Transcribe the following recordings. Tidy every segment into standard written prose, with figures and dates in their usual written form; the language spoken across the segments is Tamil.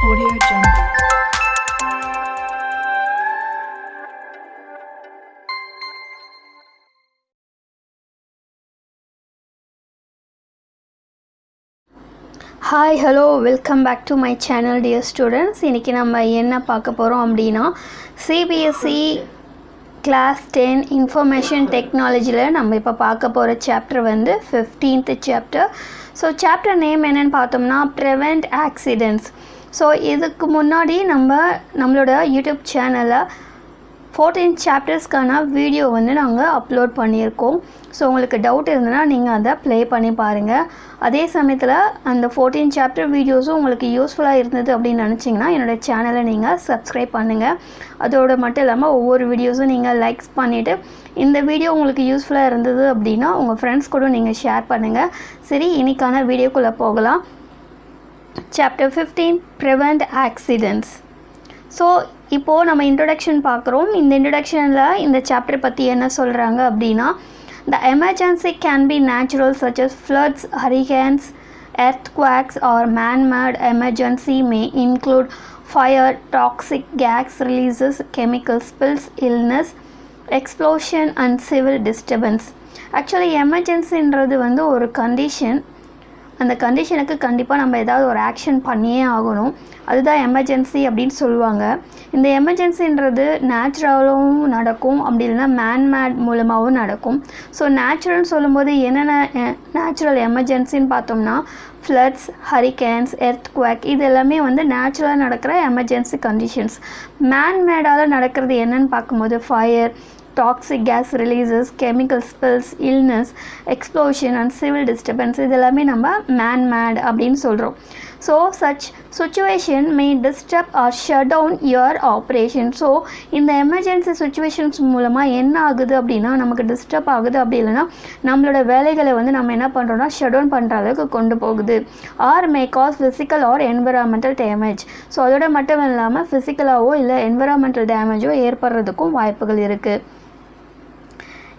Audio Jungle. Hi, hello, welcome back to my channel dear students. இன்னைக்கு நம்ம என்ன பார்க்க போறோம் அப்படினா CBSE class 10 information technology ல நம்ம இப்ப பார்க்க போற chapter வந்து 15th chapter. So chapter name என்னன்னு பார்த்தோம்னா prevent accidents. So இதுக்கு முன்னாடி நம்மளோட YouTube சேனல்ல 14 chaptersக்கான வீடியோ வந்து நாங்கள் அப்லோட் பண்ணியிருக்கோம். ஸோ உங்களுக்கு டவுட் இருந்ததுன்னா நீங்கள் அதை ப்ளே பண்ணி பாருங்கள். அதே சமயத்தில் அந்த 14 சாப்டர் வீடியோஸும் உங்களுக்கு யூஸ்ஃபுல்லாக இருந்தது அப்படின்னு நினச்சிங்கன்னா என்னோடய சேனலை நீங்கள் சப்ஸ்கிரைப் பண்ணுங்கள். அதோடு மட்டும் இல்லாமல் ஒவ்வொரு வீடியோஸும் நீங்கள் லைக்ஸ் பண்ணிவிட்டு இந்த வீடியோ உங்களுக்கு யூஸ்ஃபுல்லாக இருந்தது அப்படின்னா உங்கள் ஃப்ரெண்ட்ஸ் கூட நீங்கள் ஷேர் பண்ணுங்கள். சரி, இன்னைக்கான வீடியோக்குள்ளே போகலாம். Chapter 15 Prevent Accidents. ஸோ இப்போது நம்ம இன்ட்ரொடக்ஷன் பார்க்குறோம். இந்த இன்ட்ரொடக்ஷனில் இந்த சாப்டர் பற்றி என்ன சொல்கிறாங்க அப்படின்னா, the emergency can be natural such as floods, hurricanes, earthquakes or man-made emergency may include fire, toxic gas releases, chemical spills, illness, explosion and civil disturbance. Actually எமர்ஜென்சின்றது வந்து ஒரு கண்டிஷன். அந்த கண்டிஷனுக்கு கண்டிப்பாக நம்ம ஏதாவது ஒரு ஆக்ஷன் பண்ணியே ஆகணும். அதுதான் எமர்ஜென்சி அப்படின்னு சொல்லுவாங்க. இந்த எமர்ஜென்சின்றது நேச்சுரலாகவும் நடக்கும், அப்படி இல்லைன்னா மேன்மேட் மூலமாகவும் நடக்கும். ஸோ நேச்சுரல்னு சொல்லும்போது என்னென்ன நேச்சுரல் எமர்ஜென்சின்னு பார்த்தோம்னா ஃப்ளட்ஸ், ஹரிகேன்ஸ், எர்த்குவேக் இது எல்லாமே வந்து நேச்சுரலாக நடக்கிற எமர்ஜென்சி கண்டிஷன்ஸ். மேன்மேடால் நடக்கிறது என்னன்னு பார்க்கும்போது fire, toxic gas releases, chemical spills, illness, explosion and civil disturbance இதெல்லாமே நம்ம man-made அப்படின்னு சொல்கிறோம். So such situation may disturb or shut down your operation. So இந்த emergency situations மூலமாக என்ன ஆகுது அப்படின்னா நமக்கு டிஸ்டர்ப் ஆகுது, அப்படி இல்லைன்னா நம்மளோட வேலைகளை வந்து நம்ம என்ன பண்ணுறோம்னா ஷட் டவுன் பண்ணுற அளவுக்கு கொண்டு போகுது. Or may cause physical or environmental damage. So அதோட மட்டும் இல்லாமல் ஃபிசிக்கலாவோ இல்லை என்விரான்மெண்டல் டேமேஜோ ஏற்படுறதுக்கும் வாய்ப்புகள் இருக்குது.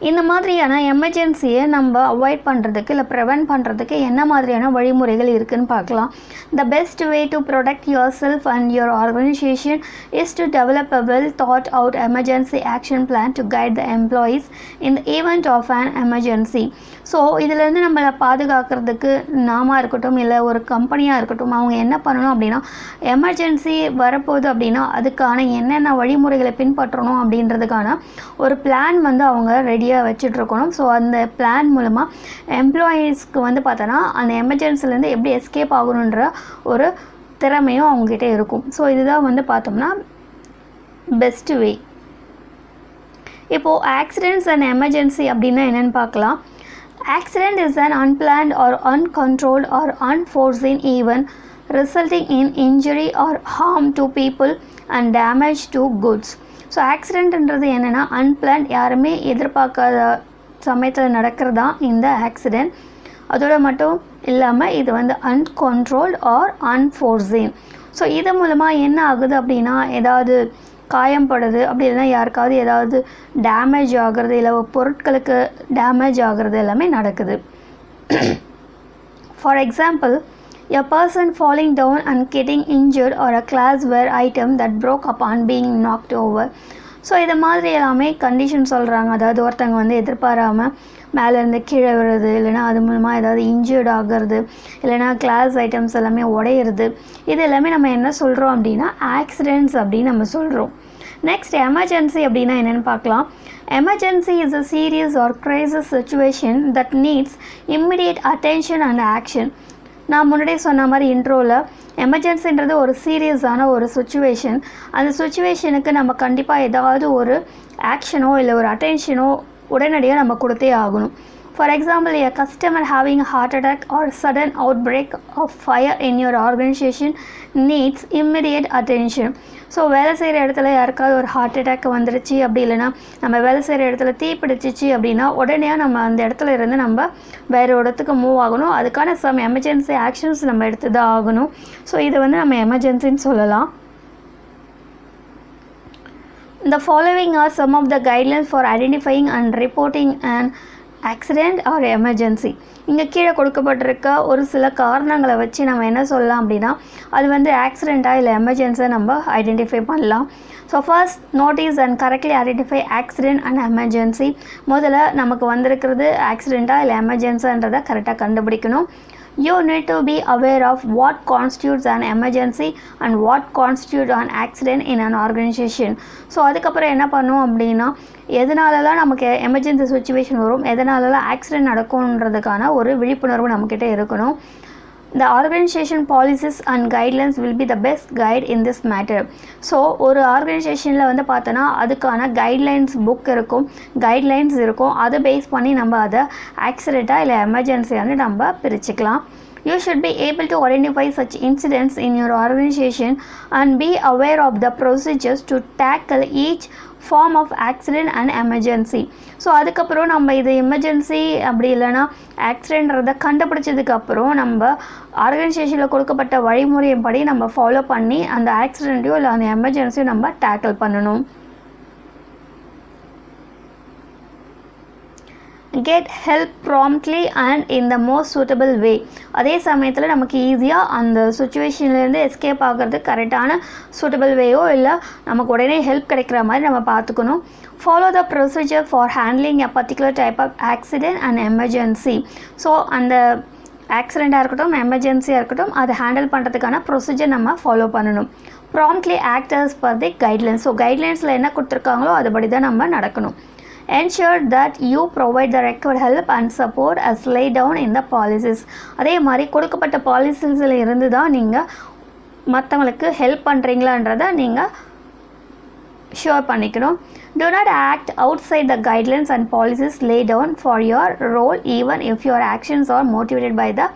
இந்த மாதிரியான எமர்ஜென்சியை நம்ம அவாய்ட் பண்ணுறதுக்கு இல்லை ப்ரிவென்ட் பண்ணுறதுக்கு என்ன மாதிரியான வழிமுறைகள் இருக்குதுன்னு பார்க்கலாம். The best way to protect yourself and your organisation is to develop a well thought out emergency action plan to guide the employees in the event of an emergency. So இதிலேருந்து நம்மளை பாதுகாக்கிறதுக்கு நாம இருக்கட்டும் இல்லை ஒரு கம்பெனியாக இருக்கட்டும், அவங்க என்ன பண்ணணும் அப்படின்னா எமர்ஜென்சி வரப்போகுது அப்படின்னா அதுக்கான என்னென்ன வழிமுறைகளை பின்பற்றணும் அப்படின்றதுக்கான ஒரு பிளான் வந்து அவங்க ரெடியாக வச்சுட்ருக்கணும். ஸோ அந்த பிளான் மூலமாக எம்ப்ளாயீஸ்க்கு வந்து பார்த்தோன்னா அந்த எமர்ஜென்சிலேருந்து எப்படி எஸ்கேப் ஆகணுன்ற ஒரு திறமையும் அவங்ககிட்ட இருக்கும். ஸோ இதுதான் வந்து பார்த்தோம்னா பெஸ்ட் வே. இப்போது ஆக்சிடென்ட்ஸ் அண்ட் எமர்ஜென்சி அப்படின்னா என்னென்னு பார்க்கலாம். Accident is an unplanned or uncontrolled or unforeseen event resulting in injury or harm to people and damage to goods. So ஆக்சிடென்ட்ன்றது என்னென்னா அன்பிளான்ட், யாருமே எதிர்பார்க்காத சமயத்தில் நடக்கிறது தான் இந்த ஆக்சிடெண்ட். அதோடு மட்டும் இல்லாமல் இது வந்து அன்கண்ட்ரோல்டு ஆர் அன்ஃபோர்சீன். ஸோ இது மூலமாக என்ன ஆகுது அப்படின்னா ஏதாவது காயம்படுது, அப்படி இல்லைன்னா யாருக்காவது ஏதாவது டேமேஜ் ஆகிறது, இல்லை பொருட்களுக்கு டேமேஜ் ஆகிறது எல்லாமே நடக்குது. For example, a person falling down and getting injured or a glassware item that broke upon being knocked over. So இது மாதிரி எல்லாமே கண்டிஷன் சொல்கிறாங்க. அதாவது ஒருத்தங்க வந்து எதிர்பாராமல் மேலேருந்து கீழே விழுறது, இல்லைனா அது மூலமாக ஏதாவது இன்ஜூர்ட் ஆகிறது, இல்லைனா கிளாஸ் ஐட்டம்ஸ் எல்லாமே உடையிறது, இது எல்லாமே நம்ம என்ன சொல்கிறோம் அப்படின்னா ஆக்சிடென்ட்ஸ் அப்படின்னு நம்ம சொல்கிறோம். நெக்ஸ்ட் எமர்ஜென்சி அப்படின்னா என்னென்னு பார்க்கலாம். Emergency is a serious or crisis situation that needs immediate attention and action. நான் முன்னாடியே சொன்ன மாதிரி இன்ட்ரோவில் எமர்ஜென்சின்றது ஒரு சீரியஸான ஒரு சுச்சுவேஷன். அந்த சுச்சுவேஷனுக்கு நம்ம கண்டிப்பாக ஏதாவது ஒரு ஆக்ஷனோ இல்லை ஒரு அட்டென்ஷனோ உடனடியாக நம்ம கொடுத்தே ஆகணும். For example, a customer having a heart attack or sudden outbreak of fire in your organization needs immediate attention. So வேலை செய்கிற இடத்துல யாருக்காவது ஒரு ஹார்ட் அட்டாக் வந்துருச்சு, அப்படி இல்லைன்னா நம்ம வேலை செய்கிற இடத்துல தீப்பிடிச்சிச்சு அப்படின்னா உடனே நம்ம அந்த இடத்துல இருந்து நம்ம வேறு இடத்துக்கு மூவ் ஆகணும். அதுக்கான சம் எமர்ஜென்சி ஆக்ஷன்ஸ் நம்ம எடுத்து தான் ஆகணும். ஸோ இதை வந்து நம்ம எமர்ஜென்சின்னு சொல்லலாம். The following are some of the guidelines for identifying and reporting an accident or emergency. இங்கே கீழே கொடுக்கப்பட்டிருக்க ஒரு சில காரணங்களை வச்சு நம்ம என்ன சொல்லலாம் அப்படின்னா அது வந்து ஆக்சிடெண்ட்டாக இல்லை எமர்ஜென்சியாக நம்ம ஐடென்டிஃபை பண்ணலாம். So first notice and correctly identify accident and emergency. முதல்ல நமக்கு வந்திருக்கிறது ஆக்சிடெண்ட்டாக இல்லை எமர்ஜென்சின்றதை கரெக்டாக கண்டுபிடிக்கணும். You need to be aware of what constitutes an emergency and what constitutes an accident in an organization. So அதுக்கப்புறம் என்ன பண்ணும் அப்படின்னா எதனாலலாம் நமக்கு எமர்ஜென்சி சுச்சுவேஷன் வரும், எதனாலலாம் ஆக்சிடெண்ட் நடக்கும்ன்றதுக்கான ஒரு விழிப்புணர்வு நம்மக்கிட்ட இருக்கணும். The organization policies and guidelines will be the best guide in this matter. So ஒரு ஆர்கனைசேஷனில் வந்து பார்த்தோன்னா அதுக்கான கைட்லைன்ஸ் புக் இருக்கும், கைட்லைன்ஸ் இருக்கும். அதை பேஸ் பண்ணி நம்ம அதை ஆக்சிடெண்ட்டாக இல்லை எமர்ஜென்சியானு நம்ம பிரிச்சுக்கலாம். You should be able to identify such incidents in your organization and be aware of the procedures to tackle each form of accident and emergency. So அதுக்கப்புறம் நம்ம இது எமர்ஜென்சி அப்படி இல்லைன்னா ஆக்சிடெண்ட்றதை கண்டுபிடிச்சதுக்கப்புறம் நம்ம ஆர்கனைசேஷனில் கொடுக்கப்பட்ட வழிமுறையின்படி நம்ம ஃபாலோ பண்ணி அந்த ஆக்சிடெண்ட்டையோ இல்லை அந்த எமர்ஜென்சியோ நம்ம டேக்கிள் பண்ணணும். Get help promptly and in the most suitable way. அதே சமயத்தில் நமக்கு ஈஸியாக அந்த சுச்சுவேஷன்லேருந்து எஸ்கேப் ஆகிறது கரெக்டான சூட்டபிள் வேயோ இல்லை நமக்கு உடனே ஹெல்ப் கிடைக்கிற மாதிரி நம்ம பார்த்துக்கணும். Follow the procedure for handling a particular type of accident and emergency. So அந்த ஆக்சிடெண்ட்டாக இருக்கட்டும் எமர்ஜென்சியாக இருக்கட்டும் அதை ஹேண்டில் பண்ணுறதுக்கான ப்ரொசீஜர் நம்ம ஃபாலோ பண்ணணும். Promptly act as per the guidelines. So கைட்லைன்ஸில் என்ன கொடுத்துருக்காங்களோ அதுபடி தான் நம்ம நடக்கணும். Ensure that you provide the required help and support as laid down in the policies. அதே மாதிரி கொடுக்கப்பட்ட பாலிசிஸில் இருந்து தான் நீங்கள் மற்றவங்களுக்கு ஹெல்ப் பண்ணுறீங்களான்றதை நீங்கள் ஷுர் பண்ணிக்கணும். Do not act outside the guidelines and policies laid down for your role even if your actions are motivated by the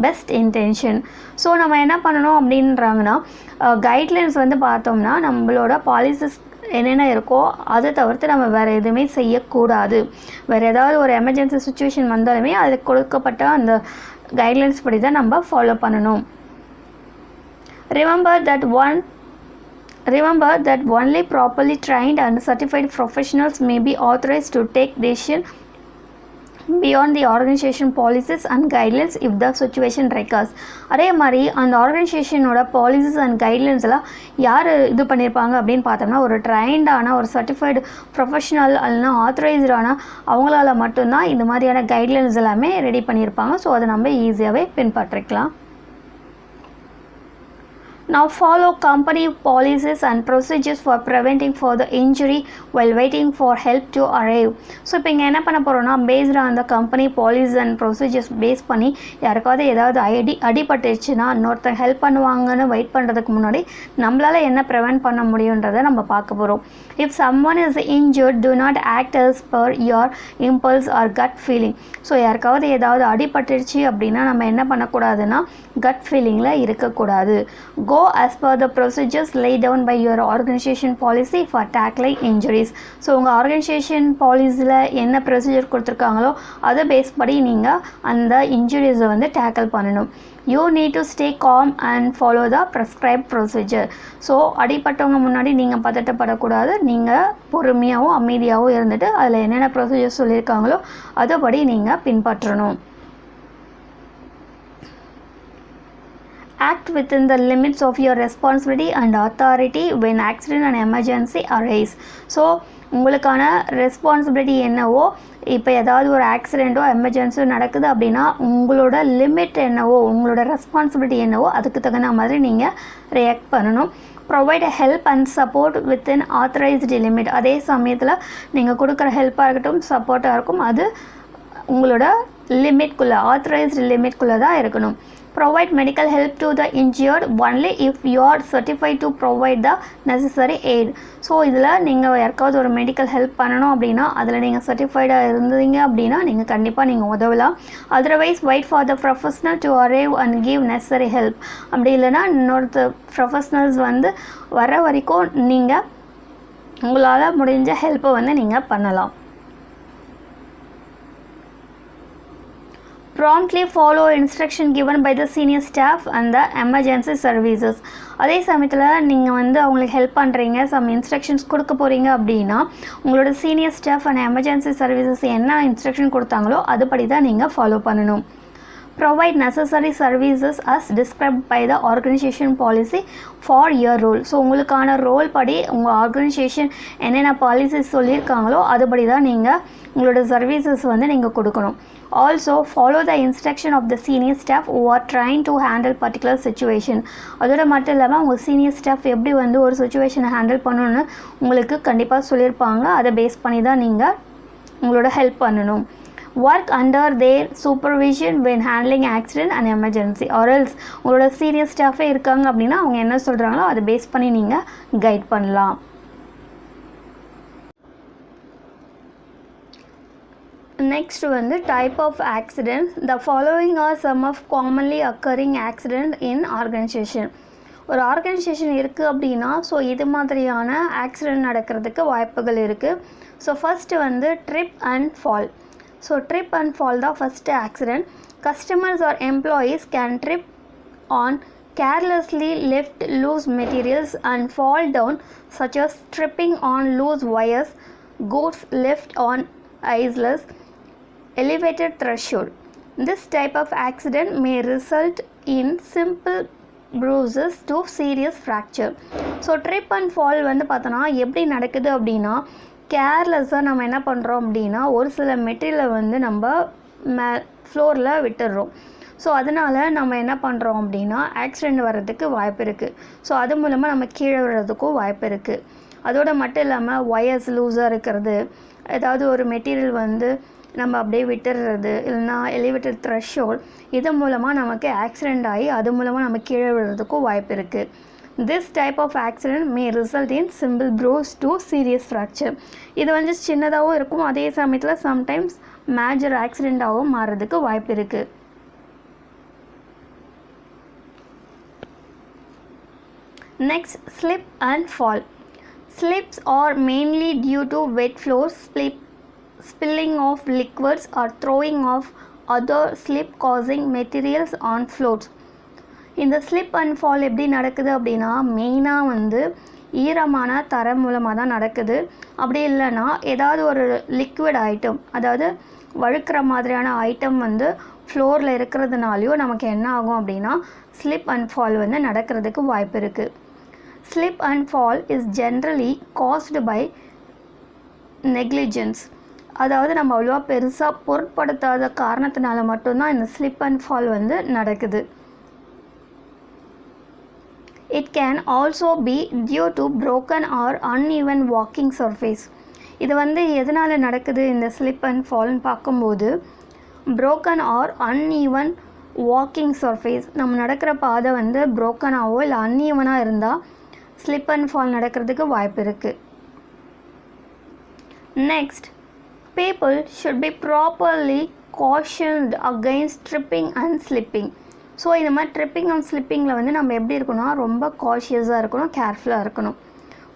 best intention. So நம்ம என்ன பண்ணணும் அப்படின்றாங்கன்னா கைட்லைன்ஸ் வந்து பார்த்தோம்னா நம்மளோட பாலிசிஸ் என்னென்ன இருக்கோ அதை தவிர்த்து நம்ம வேறு எதுவுமே செய்யக்கூடாது. வேறு ஏதாவது ஒரு எமர்ஜென்சி சுச்சுவேஷன் வந்தாலுமே அதில் கொடுக்கப்பட்ட அந்த கைட்லைன்ஸ் படி தான் நம்ம ஃபாலோ பண்ணணும். Remember that only properly trained and certified professionals may be authorized to take decisions beyond the organization policies and guidelines if the situation requires. அதே மாதிரி அந்த ஆர்கனைசேஷனோட பாலிசிஸ் அண்ட் கைட்லைன்ஸ்லாம் யார் இது பண்ணியிருப்பாங்க அப்படின்னு பார்த்தோம்னா ஒரு ட்ரைன்டான ஒரு சர்டிஃபைடு ப்ரொஃபஷனல் இல்லைனா ஆத்தரைஸ்டான அவங்களால மட்டும்தான் இந்த மாதிரியான கைட்லைன்ஸ் எல்லாமே ரெடி பண்ணியிருப்பாங்க. ஸோ அதை நம்ம ஈஸியாகவே பின்பற்றிக்கலாம். Now follow company policies and procedures for preventing further injury while waiting for help to arrive. So இப்போ இங்கே என்ன பண்ண போகிறோம்னா பேஸ்டு அந்த company policy and procedures base பண்ணி யாருக்காவது ஏதாவது அடிபட்டுச்சுன்னா இன்னொருத்தர் ஹெல்ப் பண்ணுவாங்கன்னு வெயிட் பண்ணுறதுக்கு முன்னாடி நம்மளால் என்ன ப்ரிவென்ட் பண்ண முடியுன்றதை நம்ம பார்க்க போகிறோம். If someone is injured, do not act as per your impulse or gut feeling. So யாருக்காவது ஏதாவது அடிபட்டுருச்சு அப்படின்னா நம்ம என்ன பண்ணக்கூடாதுன்னா கட் ஃபீலிங்கில் இருக்கக்கூடாது. Go as per the procedures laid down by your organization policy for tackling injuries. So உங்கள் ஆர்கனைசேஷன் பாலிசியில் என்ன ப்ரொசீஜர் கொடுத்துருக்காங்களோ அதை பேஸ் படி நீங்கள் அந்த இன்ஜுரிஸை வந்து டேக்கிள் பண்ணணும். You need to stay calm and follow the prescribed procedure. So அடிப்பட்டவங்க முன்னாடி நீங்கள் பதட்டப்படக்கூடாது. நீங்கள் பொறுமையாகவும் அமைதியாகவும் இருந்துட்டு அதில் என்னென்ன ப்ரொசீஜர் சொல்லியிருக்காங்களோ அதுபடி நீங்கள் பின்பற்றணும். Act within the limits of your responsibility and authority when accident and emergency arise. So உங்களுக்கான ரெஸ்பான்சிபிலிட்டி என்னவோ இப்போ ஏதாவது ஒரு ஆக்சிடெண்ட்டோ எமர்ஜென்சியோ நடக்குது அப்படின்னா உங்களோட லிமிட் என்னவோ உங்களோட ரெஸ்பான்சிபிலிட்டி என்னவோ அதுக்கு தகுந்த மாதிரி நீங்கள் ரியாக்ட் பண்ணணும். Provide help and support within authorised limit. அதே சமயத்தில் நீங்கள் கொடுக்குற ஹெல்ப்பாக இருக்கட்டும் சப்போர்ட்டாக இருக்கும் அது உங்களோட லிமிட்குள்ளே ஆத்தரைஸ்டு லிமிட்குள்ளே தான் இருக்கணும். Provide medical help to the injured only if you are certified to provide the necessary aid. So இதில் நீங்கள் யாருக்காவது ஒரு மெடிக்கல் ஹெல்ப் பண்ணணும் அப்படின்னா அதில் நீங்கள் சர்டிஃபைடாக இருந்தீங்க அப்படின்னா நீங்கள் கண்டிப்பாக நீங்கள் உதவலாம். Otherwise wait for the professional to arrive and give necessary help. அப்படி இல்லைன்னா இன்னொரு ப்ரொஃபஷ்னல்ஸ் வந்து வர வரைக்கும் நீங்கள் உங்களால் முடிஞ்ச ஹெல்ப்பை வந்து நீங்கள் பண்ணலாம். promptly follow instruction given by the senior staff and the emergency services. அதே சமயத்தில் நீங்கள் வந்து அவங்களுக்கு ஹெல்ப் பண்ணுறீங்க, சம் இன்ஸ்ட்ரக்ஷன்ஸ் கொடுக்க போகிறீங்க அப்படின்னா உங்களோட senior staff and emergency services என்ன இன்ஸ்ட்ரக்ஷன் கொடுத்தாங்களோ அதுபடி தான் நீங்கள் ஃபாலோ பண்ணணும். Provide necessary services as described by the organization policy for your role. So உங்களுக்கான ரோல் படி உங்கள் ஆர்கனைசேஷன் என்னென்ன பாலிசிஸ் சொல்லியிருக்காங்களோ அதுபடி தான் நீங்கள் உங்களோட சர்வீசஸ் வந்து நீங்கள் கொடுக்கணும். Also follow the instruction of the senior staff who are trying to handle particular situation. அதோட மட்டும் இல்லாமல் உங்கள் சீனியர் ஸ்டாஃப் எப்படி வந்து ஒரு சுச்சுவேஷனை ஹேண்டில் பண்ணணும்னு உங்களுக்கு கண்டிப்பாக சொல்லியிருப்பாங்க. அதை பேஸ் பண்ணி தான் நீங்கள் உங்களோட ஹெல்ப் பண்ணணும். Work under their supervision when handling accident and emergency, or else உங்களோட சீனியர் ஸ்டாஃபே இருக்காங்க அப்படின்னா அவங்க என்ன சொல்கிறாங்களோ அதை பேஸ் பண்ணி நீங்கள் கைட் பண்ணலாம். நெக்ஸ்ட் வந்து type of accidents. The following are some of commonly occurring accident in organisation. ஒரு ஆர்கனைசேஷன் இருக்குது அப்படின்னா ஸோ இது மாதிரியான ஆக்சிடென்ட் நடக்கிறதுக்கு வாய்ப்புகள் இருக்குது. ஸோ ஃபஸ்ட்டு வந்து trip and fall. So trip and fall the first accident. Customers or employees can trip on carelessly left loose materials and fall down, such as tripping on loose wires, goods left on iceless elevated threshold. This type of accident may result in simple bruises to serious fracture. So trip and fall வந்து பார்த்தோன்னா எப்படி நடக்குது அப்படின்னா கேர்லெஸ்ஸாக நம்ம என்ன பண்ணுறோம் அப்படின்னா ஒரு சில மெட்டீரியலை வந்து நம்ம ஃப்ளோரில் விட்டுடுறோம். ஸோ அதனால் நம்ம என்ன பண்ணுறோம் அப்படின்னா ஆக்சிடெண்ட் வர்றதுக்கு வாய்ப்பு இருக்குது. ஸோ அது மூலமாக நம்ம கீழே விடுறதுக்கும் வாய்ப்பு இருக்குது. அதோடு மட்டும் இல்லாமல் ஒயர்ஸ் லூஸாக இருக்கிறது, ஏதாவது ஒரு மெட்டீரியல் வந்து நம்ம அப்படியே விட்டுடுறது, இல்லைனா எலிவேட்டட் த்ரெஷ்ஹோல்ட், இது மூலமாக நமக்கு ஆக்சிடெண்ட் ஆகி அது மூலமாக நம்ம கீழே விடுறதுக்கும் வாய்ப்பு இருக்குது. This type of accident may result in simple bruise to serious fracture. இது வந்து சின்னதாகவும் இருக்கும், அதே சமயத்தில் சம்டைம்ஸ் மேஜர் ஆக்சிடெண்ட்டாகவும் மாறுறதுக்கு வாய்ப்பு இருக்குது. Next, slip and fall. Slips are mainly due to wet floors, spilling of liquids or throwing of other slip causing materials on floors. இந்த ஸ்லிப் அண்ட் ஃபால் எப்படி நடக்குது அப்படின்னா மெயினாக வந்து ஈரமான தரை மூலமாக தான் நடக்குது. அப்படி இல்லைன்னா ஏதாவது ஒரு லிக்விட் ஐட்டம், அதாவது வழுக்கிற மாதிரியான ஐட்டம் வந்து ஃப்ளோரில் இருக்கிறதுனாலையும் நமக்கு என்ன ஆகும் அப்படின்னா ஸ்லிப் அண்ட் ஃபால் வந்து நடக்கிறதுக்கு வாய்ப்பு இருக்குது. Slip and fall is generally caused by negligence. அதாவது நம்ம அவ்வளோவா பெருசாக பொருட்படுத்தாத காரணத்தினால மட்டும்தான் இந்த ஸ்லிப் அண்ட் ஃபால் வந்து நடக்குது. It can also be due to broken or uneven walking surface. இது வந்து எதனால் நடக்குது இந்த ஸ்லிப் அண்ட் ஃபால்னு பார்க்கும்போது broken or uneven walking surface, நம்ம நடக்கிற பாதை வந்து brokenஆவோ இல்லை uneven-ஆக இருந்தால் ஸ்லிப் அண்ட் ஃபால் நடக்கிறதுக்கு வாய்ப்பு இருக்குது. Next, people should be properly cautioned against tripping and slipping. So இந்த மாதிரி ட்ரிப்பிங் அண்ட் ஸ்லிப்பிங்கில் வந்து நம்ம எப்படி இருக்கணும்னா ரொம்ப காஷியஸாக இருக்கணும், கேர்ஃபுல்லாக இருக்கணும்.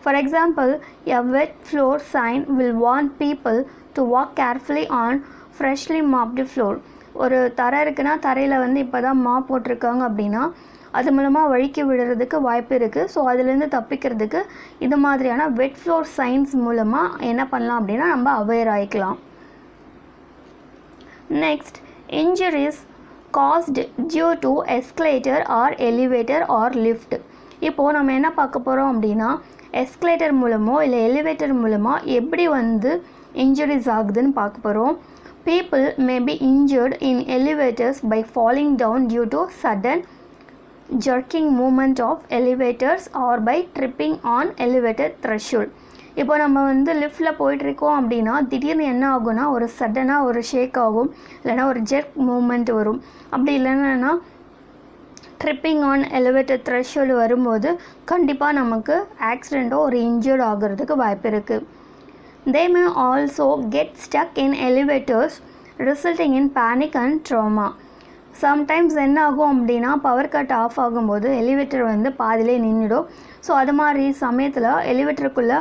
For example, a wet floor sign will warn people to walk carefully on freshly mopped floor. ஒரு தரை இருக்குன்னா தரையில் வந்து இப்போ தான் மாப் போட்டிருக்காங்க அப்படின்னா அது மூலமாக வழுக்கி விடுறதுக்கு வாய்ப்பு இருக்குது. ஸோ அதுலேருந்து தப்பிக்கிறதுக்கு இது மாதிரியான வெட் ஃப்ளோர் சைன்ஸ் மூலமாக என்ன பண்ணலாம் அப்படின்னா நம்ம அவேர் ஆகிக்கலாம். Next, injuries caused due to escalator or elevator or lift. இப்போது நம்ம என்ன பார்க்க போகிறோம் அப்படின்னா எஸ்கலேட்டர் மூலமோ இல்லை எலிவேட்டர் மூலமாக எப்படி வந்து இன்ஜுரிஸ் ஆகுதுன்னு பார்க்க போகிறோம். People may be injured in elevators by falling down due to sudden jerking movement of elevators or by tripping on elevator threshold. இப்போ நம்ம வந்து லிஃப்ட்டில் போயிட்டுருக்கோம் அப்படின்னா திடீர்னு என்ன ஆகும்னா ஒரு சடனாக ஒரு ஷேக் ஆகும், இல்லைனா ஒரு ஜெர்க் மூமெண்ட் வரும். அப்படி இல்லைன்னா ட்ரிப்பிங் ஆன் எலிவேட்டர் த்ரெஷ்ஹோல்டு வரும்போது கண்டிப்பாக நமக்கு ஆக்சிடெண்ட்டோ ஒரு இன்ஜூர்ட் ஆகிறதுக்கு வாய்ப்பு இருக்குது. They may also get stuck in elevators resulting in panic and trauma. Sometimes என்ன ஆகும் அப்படின்னா பவர் கட் ஆஃப் ஆகும்போது எலிவேட்டர் வந்து பாதிலே நின்றுடும். ஸோ அது மாதிரி சமயத்தில் எலிவேட்டருக்குள்ளே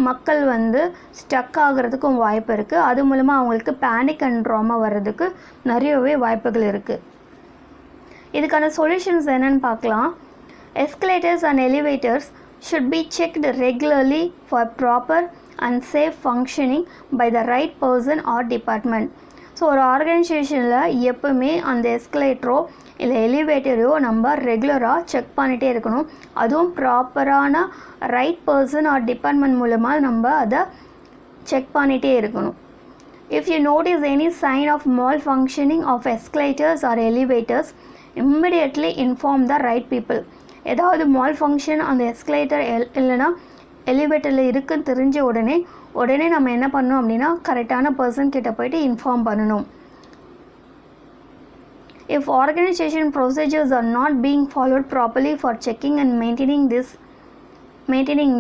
மக்கள் வந்து ஸ்டக் ஆகிறதுக்கும் வாய்ப்பு இருக்குது. அது மூலமாக அவங்களுக்கு பேனிக் அண்ட் ட்ராமா வர்றதுக்கு நிறையவே வாய்ப்புகள் இருக்குது. இதுக்கான சொல்யூஷன்ஸ் என்னென்னு பார்க்கலாம். Escalators and elevators should be checked regularly for proper and safe functioning by the right person or department. So ஒரு ஆர்கனைசேஷனில் எப்போவுமே அந்த எஸ்கலேட்டரோ இல்லை எலிவேட்டரையோ நம்ம ரெகுலராக செக் பண்ணிகிட்டே இருக்கணும். அதுவும் ப்ராப்பரான ரைட் பர்சன் ஆர் டிபார்ட்மெண்ட் மூலமாக நம்ம அதை செக் பண்ணிகிட்டே இருக்கணும். If you notice any sign of malfunctioning of escalators or elevators, immediately inform the right people. ஏதாவது மால்ஃபங்க்ஷன் அந்த எஸ்கலேட்டர் இல்லைனா எலிவேட்டரில் இருக்குன்னு தெரிஞ்ச உடனே நம்ம என்ன பண்ணணும் அப்படின்னா கரெக்டான பர்சன் கிட்ட போயிட்டு இன்ஃபார்ம் பண்ணணும். If organization procedures are not being followed properly for checking and maintaining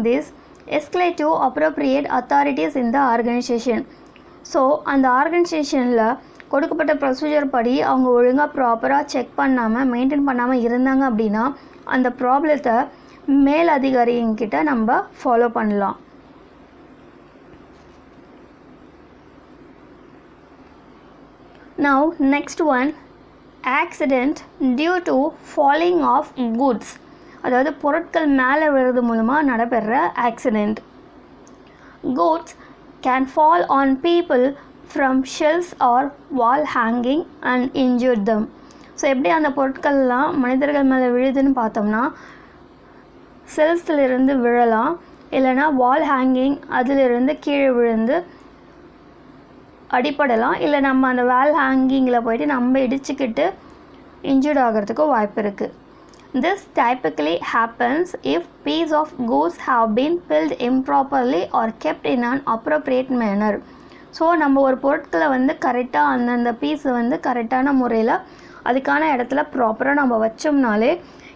this, escalate to appropriate authorities in the organization. So அந்த ஆர்கனைசேஷனில் கொடுக்கப்பட்ட ப்ரொசீஜர் படி அவங்க ஒழுங்காக ப்ராப்பராக செக் பண்ணாமல் மெயின்டைன் பண்ணாமல் இருந்தாங்க அப்படின்னா அந்த ப்ராப்ளத்தை மேல் அதிகாரிங்கிட்ட நம்ம ஃபாலோ பண்ணலாம். Now next one, accident due to falling of goods. அதாவது பொருட்கள் மேலே விழுறது மூலமாக நடைபெற accident. Goods can fall on people from shelves or wall hanging and injure them. So எப்படி அந்த பொருட்கள்லாம் மனிதர்கள் மேலே விழுதுன்னு பார்த்தோம்னா செல்ஸ்லேருந்து விழலாம், இல்லைனா வால் ஹேங்கிங் அதிலிருந்து கீழே விழுந்து அடிப்படலாம், இல்லை நம்ம அந்த வால் ஹேங்கிங்கில் போயிட்டு நம்ம இடிச்சுக்கிட்டு இன்ஜூர்ட் ஆகிறதுக்கு வாய்ப்பு இருக்குது. This typically happens if piece of goods have been filled improperly or kept in an appropriate manner. So நம்ம ஒரு பொருட்களை வந்து கரெக்டாக அந்தந்த பீஸை வந்து கரெக்டான முறையில் அதுக்கான இடத்துல ப்ராப்பராக நம்ம வச்சோம்னாலே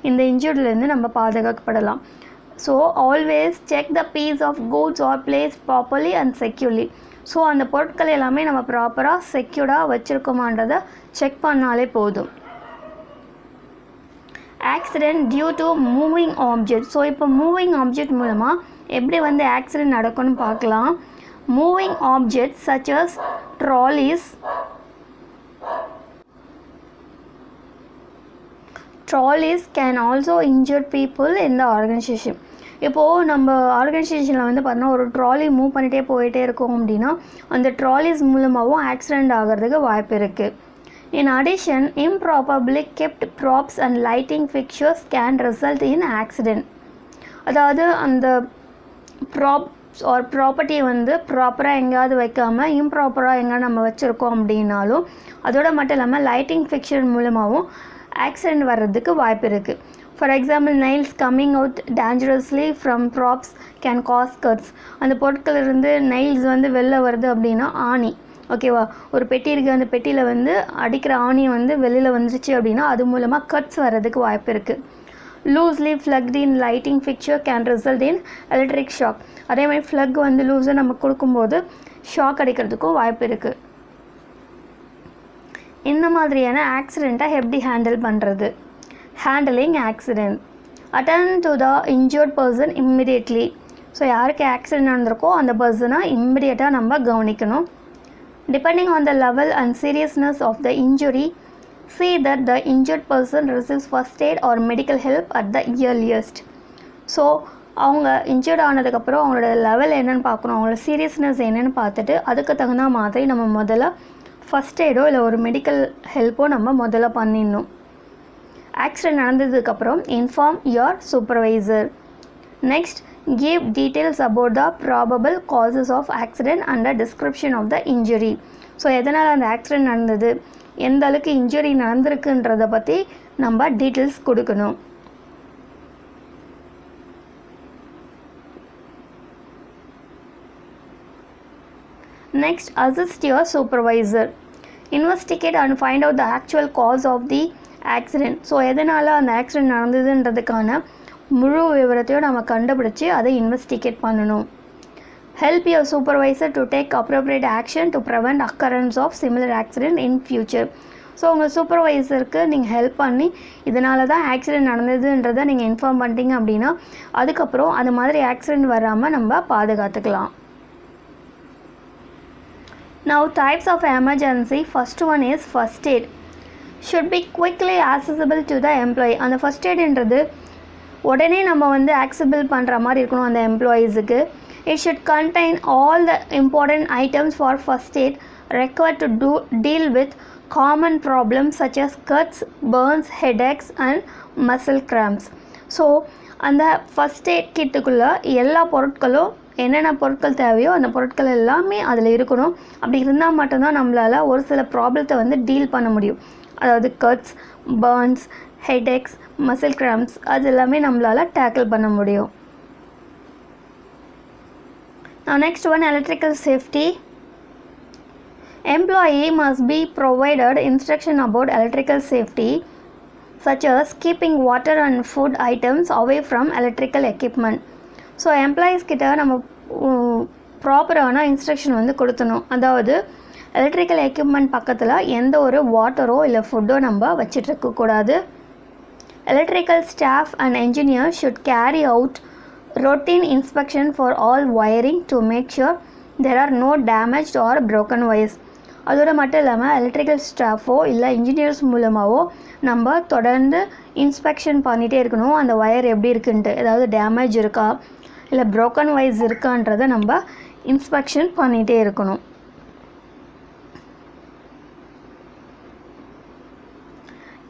இந்த இன்ஜூர்ட்லேருந்து நம்ம பாதுகாக்கப்படலாம். So always check the piece of goods are place properly and securely. So அந்த பொருட்கள் எல்லாமே நம்ம ப்ராப்பராக செக்யூர்டாக வச்சுருக்கோமான்றதை செக் பண்ணாலே போதும். Accident due to moving object. So இப்போ மூவிங் ஆப்ஜெக்ட் மூலமாக எப்படி வந்து ஆக்சிடெண்ட் நடக்கும்னு பார்க்கலாம். Moving object such as trolleys can also injure people in the organization. இப்போது நம்ம ஆர்கனைசேஷனில் வந்து பார்த்தோன்னா ஒரு ட்ராலி மூவ் பண்ணிகிட்டே போயிட்டே இருக்கோம் அப்படின்னா அந்த ட்ராலிஸ் மூலமாகவும் ஆக்சிடெண்ட் ஆகிறதுக்கு வாய்ப்பு இருக்குது. In addition, improperly kept props and lighting fixtures can result in accident. அதாவது அந்த ப்ராப்ஸ் ஆர் ப்ராப்பர்ட்டி வந்து ப்ராப்பராக எங்கேயாவது வைக்காமல் இம்ப்ராப்பராக எங்கேயாவது நம்ம வச்சுருக்கோம் அப்படின்னாலும் அதோடு மட்டும் இல்லாமல் லைட்டிங் ஃபிக்சர் மூலமாகவும் ஆக்சிடெண்ட் வர்றதுக்கு வாய்ப்பு இருக்குது. For example, nails coming out dangerously from props can cause cuts. அந்த பொருட்கள் இருந்து நெயில்ஸ் வந்து வெளில வருது அப்படின்னா ஆணி, ஓகேவா, ஒரு பெட்டி இருக்குது, அந்த பெட்டியில் வந்து அடிக்கிற ஆணி வந்து வெளியில் வந்துருச்சு அப்படின்னா அது மூலமாக கட்ஸ் வர்றதுக்கு வாய்ப்பு இருக்குது. Loosely plugged in lighting fixture can result in electric shock. அதே மாதிரி ஃப்ளக் வந்து லூஸாக நம்ம கொடுக்கும்போது ஷாக் அடிக்கிறதுக்கும் வாய்ப்பு இருக்குது. இந்த மாதிரியான ஆக்சிடெண்ட்டை எப்படி ஹேண்டில் பண்ணுறது? Handling accident. Attend to the injured person immediately. So யாருக்கு ஆக்சிடெண்ட் நடந்திருக்கோ அந்த பர்சனை இம்மிடியட்டாக நம்ம கவனிக்கணும். Depending on the level and seriousness of the injury, see that the injured person receives first aid or medical help at the earliest. So அவங்க இன்ஜூர்ட் ஆனதுக்கப்புறம் அவங்களோட லெவல் என்னென்னு பார்க்கணும், அவங்களோட சீரியஸ்னஸ் என்னென்னு பார்த்துட்டு அதுக்கு தகுந்த மாதிரி நம்ம முதல்ல ஃபஸ்ட் எய்டோ இல்லை ஒரு மெடிக்கல் ஹெல்ப்போ நம்ம முதல்ல பண்ணிடணும். ஆக்சிடெண்ட் நடந்ததுக்கப்புறம் inform your supervisor. Next, give details about the probable causes of accident and a description of the injury. So எதனால் அந்த ஆக்சிடெண்ட் நடந்தது, எந்த அளவுக்கு இன்ஜுரி நடந்திருக்குன்றதை பற்றி நம்ம டீட்டெயில்ஸ் கொடுக்கணும். Next, assist your supervisor. Investigate and find out the actual cause of the accident. So எதனால் அந்த ஆக்சிடெண்ட் நடந்ததுன்றதுக்கான முழு விவரத்தையும் நம்ம கண்டுபிடிச்சி அதை இன்வெஸ்டிகேட் பண்ணணும். Help your supervisor to take appropriate action to prevent occurrence of similar accident in future. So உங்கள் சூப்பர்வைசருக்கு நீங்கள் ஹெல்ப் பண்ணி இதனால தான் ஆக்சிடெண்ட் நடந்ததுன்றதை நீங்கள் இன்ஃபார்ம் பண்ணிட்டீங்க அப்படின்னா அதுக்கப்புறம் அது மாதிரி ஆக்சிடெண்ட் வராமல் நம்ம பாதுகாத்துக்கலாம். Now types of emergency. First one is first aid. Should be quickly accessible to the employee. அந்த ஃபர்ஸ்ட் எய்டுன்றது உடனே நம்ம வந்து ஆக்சபிள் பண்ணுற மாதிரி இருக்கணும் அந்த எம்ப்ளாயீஸுக்கு. It should contain all the important items for first aid required to deal with common problems such as cuts, burns, headaches and muscle cramps. So அந்த ஃபர்ஸ்ட் எய்ட் கிட்டுக்குள்ளே எல்லா பொருட்களும் என்னென்ன பொருட்கள் தேவையோ அந்த பொருட்கள் எல்லாமே அதில் இருக்கணும். அப்படி இருந்தால் மட்டும்தான் நம்மளால் ஒரு சில ப்ராப்ளத்தை வந்து டீல் பண்ண முடியும். அதாவது cuts, burns, headaches, muscle cramps அது எல்லாமே நம்மளால் டேக்கிள் பண்ண முடியும். Now next one, electrical safety. Employee must be provided instruction about electrical safety such as keeping water and food items away from electrical equipment. So employees கிட்ட நம்ம ப்ராப்பரான இன்ஸ்ட்ரக்ஷன் வந்து கொடுத்தணும். அதாவது எலக்ட்ரிக்கல் எக்யூப்மெண்ட் பக்கத்தில் எந்த ஒரு வாட்டரோ இல்லை ஃபுட்டோ நம்ம வச்சிட்ருக்கக்கூடாது. Electrical staff and engineer should carry out routine inspection for all wiring to make sure there are no damaged or broken wires. அதோடு மட்டும் இல்லாமல் எலக்ட்ரிக்கல் ஸ்டாஃபோ இல்லை இன்ஜினியர்ஸ் மூலமாகவோ நம்ம தொடர்ந்து இன்ஸ்பெக்ஷன் பண்ணிகிட்டே இருக்கணும். அந்த ஒயர் எப்படி இருக்குன்ட்டு, ஏதாவது டேமேஜ் இருக்கா இல்லை ப்ரோக்கன் வயர்ஸ் இருக்கான்றதை நம்ம இன்ஸ்பெக்ஷன் பண்ணிகிட்டே இருக்கணும்.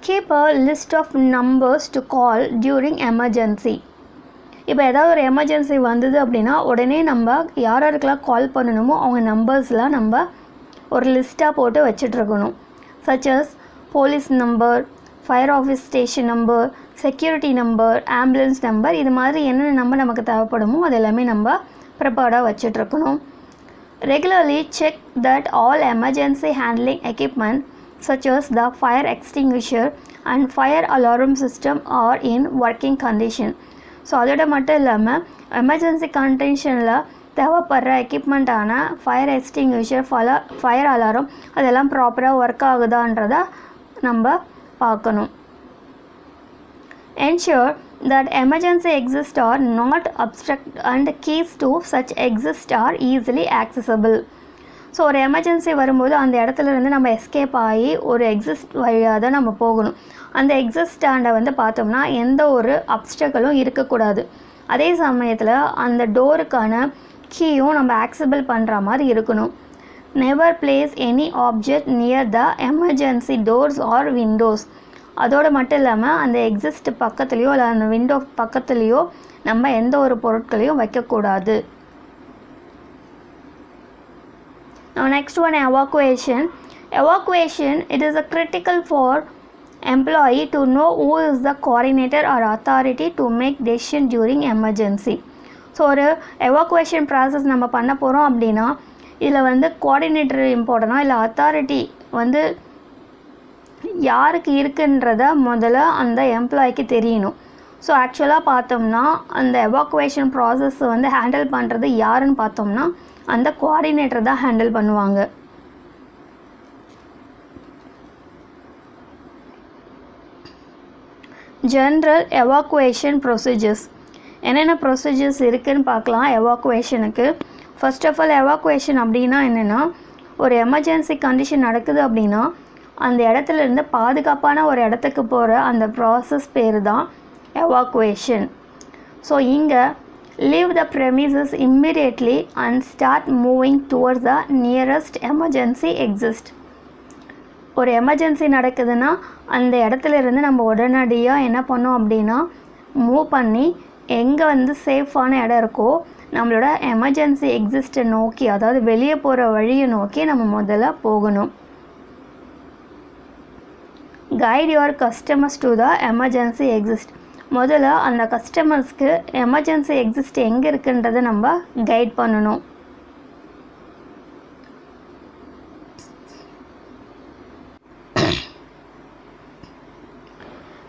Keep a list of numbers to call during emergency. இப்போ ஏதாவது ஒரு எமர்ஜென்சி வந்தது அப்படின்னா உடனே நம்ம யாருக்கெல்லாம் கால் பண்ணணுமோ அவங்க நம்பர்ஸ்லாம் நம்ம ஒரு லிஸ்ட்டாக போட்டு வச்சிட்ருக்கணும். such as police number, fire office station number, security number, ambulance number, இது மாதிரி என்னென்ன நம்பர் நமக்கு தேவைப்படுமோ அது எல்லாமே நம்ம ப்ரிப்பேர்டாக வச்சிட்ருக்கணும். Regularly check that all emergency handling equipment such as the fire extinguisher and fire alarm system are in working condition. So அதோட மட்டும் இல்லாமல் எமர்ஜென்சி கண்டிஷனில் தேவைப்படுற எக்யூப்மெண்ட்டான ஃபயர் எக்ஸ்டிங்விஷர், ஃபயர் அலாரம் அதெல்லாம் ப்ராப்பராக ஒர்க் ஆகுதான்றதை நம்ம பார்க்கணும். Ensure that emergency exits are not obstructed and keys to such exits are easily accessible. So ஒரு எமர்ஜென்சி வரும்போது அந்த இடத்துல இருந்து நம்ம எஸ்கேப் ஆகி ஒரு எக்ஸிஸ்ட் வழியாக தான் நம்ம போகணும். அந்த எக்ஸிஸ்ட் ஸ்டாண்டை வந்து பார்த்தோம்னா எந்த ஒரு அப்ஸ்டக்கலும் இருக்கக்கூடாது. அதே சமயத்தில் அந்த டோருக்கான கீயும் நம்ம ஆக்சபிள் பண்ணுற மாதிரி இருக்கணும். Never place any object near the emergency doors R Windows. அதோடு மட்டும் இல்லாமல் அந்த எக்ஸிஸ்ட் பக்கத்துலேயோ இல்லை அந்த விண்டோ பக்கத்துலேயோ நம்ம எந்த ஒரு பொருட்களையும் வைக்கக்கூடாது. Now next one, evacuation. Evacuation, it is a critical for employee to know who is the coordinator or authority to make decision during emergency. So ஒரு எவாக்குவேஷன் ப்ராசஸ் நம்ம பண்ண போகிறோம் அப்படின்னா இதில் வந்து கோஆர்டினேட்டர் இம்பார்ட்டனா இல்லை அத்தாரிட்டி வந்து யாருக்கு இருக்குன்றத முதல்ல அந்த எம்ப்ளாய்க்கு தெரியணும். ஸோ ஆக்சுவலாக பார்த்தோம்னா அந்த எவாக்குவேஷன் ப்ராசஸ் வந்து ஹேண்டில் பண்ணுறது யாருன்னு பார்த்தோம்னா அந்த கோஆர்டினேட்டர் தான் ஹேண்டில் பண்ணுவாங்க. General evacuation procedures. என்னென்ன ப்ரொசீஜர்ஸ் இருக்குதுன்னு பார்க்கலாம் எவாக்குவேஷனுக்கு. ஃபர்ஸ்ட் ஆஃப் ஆல் எவாக்குவேஷன் அப்படின்னா என்னென்னா, ஒரு எமர்ஜென்சி கண்டிஷன் நடக்குது அப்படின்னா அந்த இடத்துலேருந்து பாதுகாப்பான ஒரு இடத்துக்கு போகிற அந்த ப்ராசஸ் பேர் தான் எவாக்குவேஷன். ஸோ இங்கே leave the premises immediately and start moving towards the nearest emergency exit. ஒரு எமர்ஜென்சி நடக்குதுன்னா அந்த இடத்துல இருந்து நம்ம உடனடியாக என்ன பண்ணோம் அப்படின்னா மூவ் பண்ணி எங்கே வந்து சேஃபான இடம் இருக்கோ நம்மளோட எமர்ஜென்சி எக்ஸிஸ்ட்டை நோக்கி, அதாவது வெளியே போகிற வழியை நோக்கி நம்ம முதல்ல போகணும். Guide your customers to the emergency exist. முதல்ல அந்த கஸ்டமர்ஸ்க்கு எமர்ஜென்சி எக்ஸிஸ்ட் எங்கே இருக்குன்றதை நம்ம கைட் பண்ணணும்.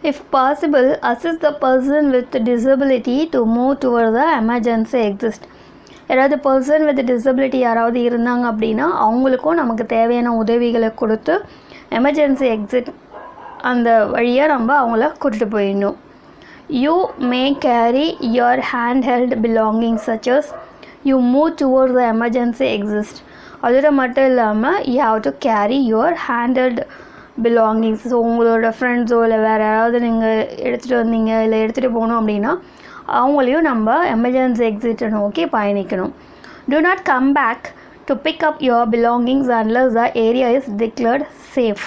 If possible, assist the person with disability to move towards the emergency exit. யாராவது பர்சன் வித் டிசபிலிட்டி யாராவது இருந்தாங்க அப்படின்னா அவங்களுக்கும் நமக்கு தேவையான உதவிகளை கொடுத்து எமர்ஜென்சி எக்ஸிட் அந்த வழியாக நம்ம அவங்கள கூட்டிகிட்டு போயிடணும். You may carry your handheld belongings such as you move towards the emergency exit. அதோட மட்டும் இல்லாமல் you have to carry your handheld belongings. So உங்களோட ஃப்ரெண்ட்ஸோ இல்லை வேறு யாராவது நீங்கள் எடுத்துகிட்டு வந்தீங்க இல்லை எடுத்துகிட்டு போகணும் அப்படின்னா அவங்களையும் நம்ம எமர்ஜென்சி எக்ஸிட்டை நோக்கி பயணிக்கணும். Do not come back to pick up your belongings unless the area is declared safe.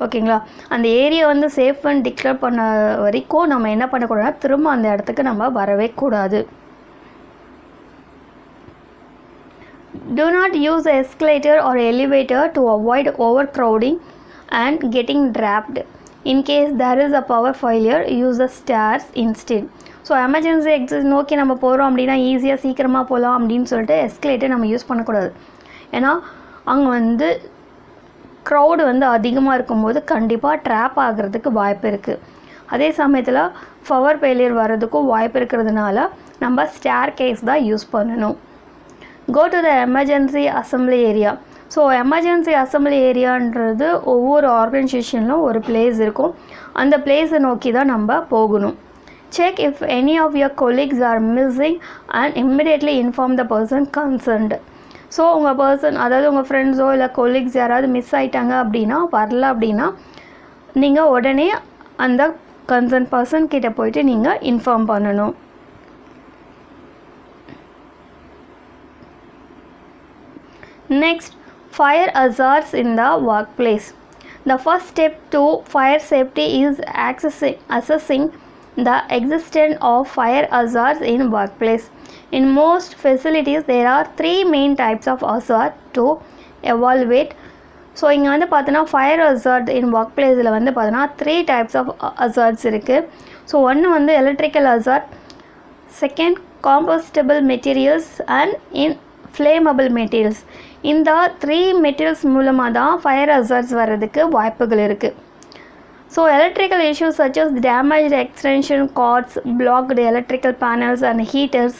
ஓகேங்களா, அந்த ஏரியா வந்து சேஃப்னு டிக்ளேர் பண்ண வரைக்கும் நம்ம என்ன பண்ணக்கூடாதுன்னா திரும்ப அந்த இடத்துக்கு நம்ம வரவே கூடாது. Do not use the escalator or elevator to avoid overcrowding and getting trapped. In case there is a power failure, use the stairs instead. So emergency exit நோக்கி நம்ம போகிறோம் அப்படின்னா ஈஸியாக சீக்கிரமாக போகலாம் அப்படின்னு சொல்லிட்டு எஸ்கலேட்டர் நம்ம யூஸ் பண்ணக்கூடாது. ஏன்னா அங்கே வந்து க்ரௌடு வந்து அதிகமாக இருக்கும்போது கண்டிப்பாக ட்ராப் ஆகிறதுக்கு வாய்ப்பு இருக்குது. அதே சமயத்தில் பவர் ஃபெயிலியர் வர்றதுக்கும் வாய்ப்பு இருக்கிறதுனால நம்ம ஸ்டேர் கேஸ் தான் யூஸ் பண்ணணும். Go to the emergency assembly area. So emergency assembly ஏரியான்றது ஒவ்வொரு ஆர்கனைசேஷன்லும் ஒரு பிளேஸ் இருக்கும். அந்த பிளேஸை நோக்கி தான் நம்ம போகணும். Check if any of your colleagues are missing and immediately inform the person concerned. So உங்கள் பர்சன் அதாவது உங்கள் ஃப்ரெண்ட்ஸோ இல்லை கொலீக்ஸ் யாராவது மிஸ் ஆகிட்டாங்க அப்படின்னா வரல அப்படின்னா நீங்கள் உடனே அந்த கன்சர்ன் பர்சன் கிட்ட போயிட்டு நீங்கள் இன்ஃபார்ம் பண்ணணும். Next, fire hazards in the workplace. The first step to fire safety is assessing the existence of fire hazards in workplace. In most facilities there are 3 main types of hazard to evaluate. So இங்கே வந்து பார்த்தோன்னா ஃபயர் hazard in workplaceல வந்து பார்த்தோன்னா 3 types of hazards இருக்குது. ஸோ ஒன்று வந்து electrical hazard, second combustible materials and inflammable materials. இந்த 3 மெட்டீரியல்ஸ் மூலமாக தான் ஃபயர் hazards வர்றதுக்கு வாய்ப்புகள் இருக்குது. So electrical issues such as damaged extension cords, blocked electrical panels and heaters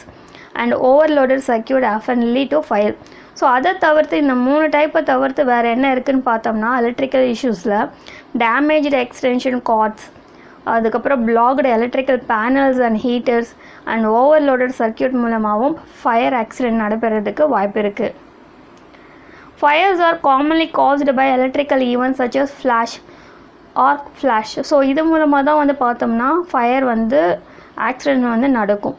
and overloaded circuit often lead to fire. So அதை தவிர்த்து இந்த 3 டைப்பை தவிர்த்து வேறு என்ன இருக்குதுன்னு பார்த்தோம்னா எலக்ட்ரிக்கல் இஷ்யூஸில் டேமேஜ்டு எக்ஸ்டென்ஷன் கார்ட்ஸ், அதுக்கப்புறம் blocked electrical panels and heaters and overloaded circuit மூலமாகவும் ஃபயர் ஆக்சிடென்ட் நடைபெறதுக்கு வாய்ப்பு இருக்குது. Fires are commonly caused by electrical events such as arc flash. So இது மூலமாக தான் வந்து பார்த்தோம்னா ஃபயர் வந்து ஆக்சிடென்ட் வந்து நடக்கும்.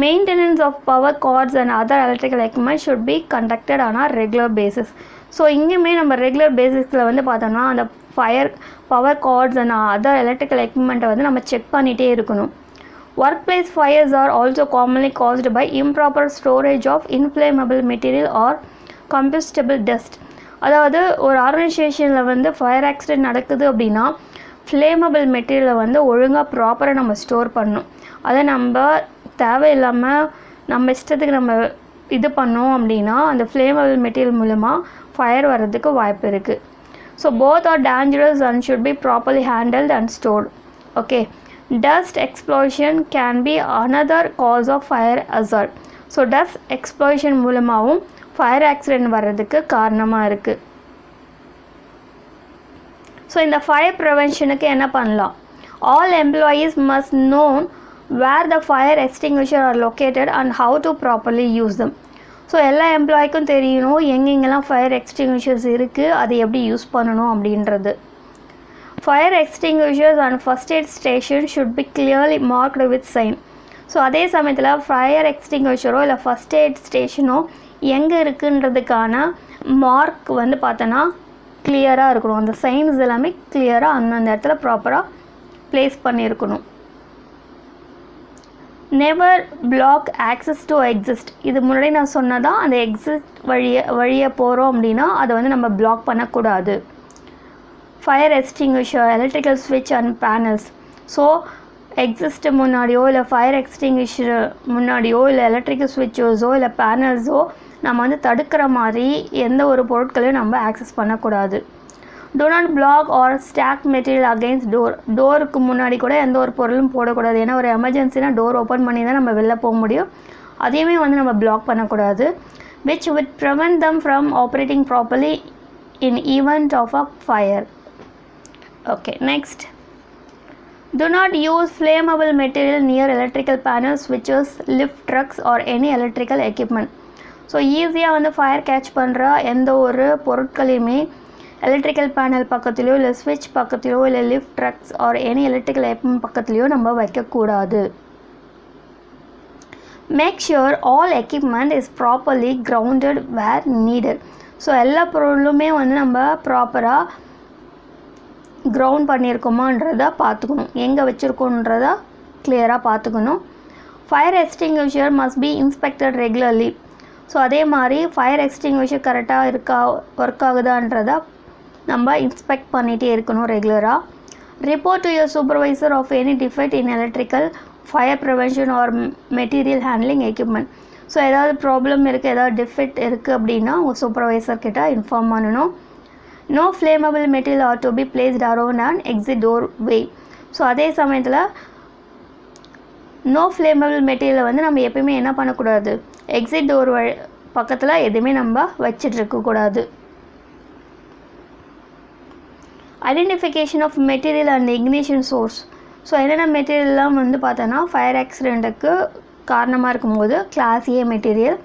Maintenance of power cords and other electrical equipment should be conducted on regular basis. So இங்கேயுமே நம்ம ரெகுலர் பேசிஸில் வந்து பார்த்தோம்னா அந்த power cords and other electrical எக்யூப்மெண்ட்டை வந்து நம்ம செக் பண்ணிகிட்டே இருக்கணும். Workplace fires are also commonly caused by improper storage of inflammable material or combustible dust. அதாவது ஒரு ஆர்கனைசேஷனில் வந்து ஃபயர் ஆக்சிடென்ட் நடக்குது அப்படின்னா ஃப்ளேமபிள் மெட்டீரியலை வந்து ஒழுங்காக ப்ராப்பராக நம்ம ஸ்டோர் பண்ணணும். அதை நம்ம தேவையில்லாமல் நம்ம இஷ்டத்துக்கு நம்ம இது பண்ணோம் அப்படின்னா அந்த ஃப்ளேமபிள் மெட்டீரியல் மூலமாக ஃபயர் வர்றதுக்கு வாய்ப்பு இருக்குது. So both are dangerous and should be properly handled and stored. Okay, dust explosion can be another cause of fire hazard. So dust explosion மூலமாகவும் ஃபயர் ஆக்சிடென்ட் வர்றதுக்கு காரணமாக இருக்குது. ஸோ இந்த ஃபயர் ப்ரிவென்ஷனுக்கு என்ன பண்ணலாம்? All employees must known where the fire extinguisher are located and how to properly use them. So எல்லா எம்ப்ளாய்க்கும் தெரியணும் எங்கெங்கெல்லாம் ஃபயர் எக்ஸ்டிங்விஷர்ஸ் இருக்குது, அதை எப்படி யூஸ் பண்ணணும் அப்படின்றது. Fire extinguishers and first aid station should be clearly marked with sign. So அதே சமயத்தில் ஃபயர் எக்ஸ்டிங்விஷரோ இல்லை ஃபஸ்ட் எய்ட் ஸ்டேஷனோ எங்கே இருக்குன்றதுக்கான மார்க் வந்து பார்த்தோன்னா கிளியராக இருக்கணும். அந்த சைன்ஸ் எல்லாமே கிளியராக அந்தந்த இடத்துல ப்ராப்பராக ப்ளேஸ் பண்ணியிருக்கணும். Never block access to exist. இது முன்னாடி நான் சொன்னதான் அந்த எக்ஸிஸ்ட் வழியாக போகிறோம் அப்படின்னா அதை வந்து நம்ம பிளாக் பண்ணக்கூடாது. ஃபயர் எக்ஸ்டிங்விஷர், எலக்ட்ரிக்கல் ஸ்விட்ச் அண்ட் பேனல்ஸ். ஸோ எக்ஸிஸ்ட் முன்னாடியோ இல்லை ஃபயர் எக்ஸ்டிங்விஷர் முன்னாடியோ இல்லை எலக்ட்ரிக்கல் ஸ்விட்சஸோ இல்லை பேனல்ஸோ நம்ம வந்து தடுக்கிற மாதிரி எந்த ஒரு பொருட்களையும் நம்ம ஆக்சஸ் பண்ணக்கூடாது. Do not block or stack material against door. டோருக்கு முன்னாடி கூட எந்த ஒரு பொருளும் போடக்கூடாது. ஏன்னா ஒரு எமர்ஜென்சினா டோர் ஓப்பன் பண்ணி தான் நம்ம வெளில போக முடியும். அதையுமே வந்து நம்ம பிளாக் பண்ணக்கூடாது. which would prevent them from operating properly in event of a fire. Okay, next. Do not use flammable material near electrical panels, switches, lift trucks or any electrical equipment. So ஈஸியாக வந்து ஃபயர் கேட்ச் பண்ணுற எந்த ஒரு பொருட்களையுமே எலக்ட்ரிக்கல் பேனல் பக்கத்துலையோ இல்லை ஸ்விட்ச் பக்கத்துலையோ இல்லை lift trucks or any electrical equipment பக்கத்துலையோ நம்ம வைக்கக்கூடாது. Make sure all equipment is properly grounded where needed. So எல்லா பொருளுமே வந்து நம்ம ப்ராப்பராக கிரவுண்ட் பண்ணியிருக்கோமான்றதை பார்த்துக்கணும், எங்கே வச்சுருக்கோன்றதை கிளியராக பார்த்துக்கணும். Fire extinguisher must be inspected regularly. So அதே மாதிரி ஃபயர் எக்ஸ்டிங்விஷர் கரெக்டாக ஒர்க் ஆகுதான்றதை நம்ம இன்ஸ்பெக்ட் பண்ணிகிட்டே இருக்கணும் ரெகுலராக. Report to your supervisor of any defect in electrical fire prevention or material handling equipment. So ஏதாவது ப்ராப்ளம் இருக்குது, ஏதாவது டிஃபெக்ட் இருக்குது அப்படின்னா உங்கள் சூப்பர்வைசர் கிட்ட இன்ஃபார்ம் பண்ணணும். No flammable material or to be placed around and exit door way. So அதே சமயத்தில் நோ ஃப்ளேமபிள் மெட்டீரியலை வந்து நம்ம எப்பயுமே என்ன பண்ணக்கூடாது, எக்ஸிட் டோர் பக்கத்தில் எதுவுமே நம்ம வச்சிட்டு இருக்கக்கூடாது. Identification of material and ignition source. So என்னென்ன மெட்டீரியல்லாம் வந்து பார்த்தோன்னா ஃபயர் ஆக்சிடெண்ட்டுக்கு காரணமாக இருக்கும்போது கிளாஸ் ஏ மெட்டீரியல்.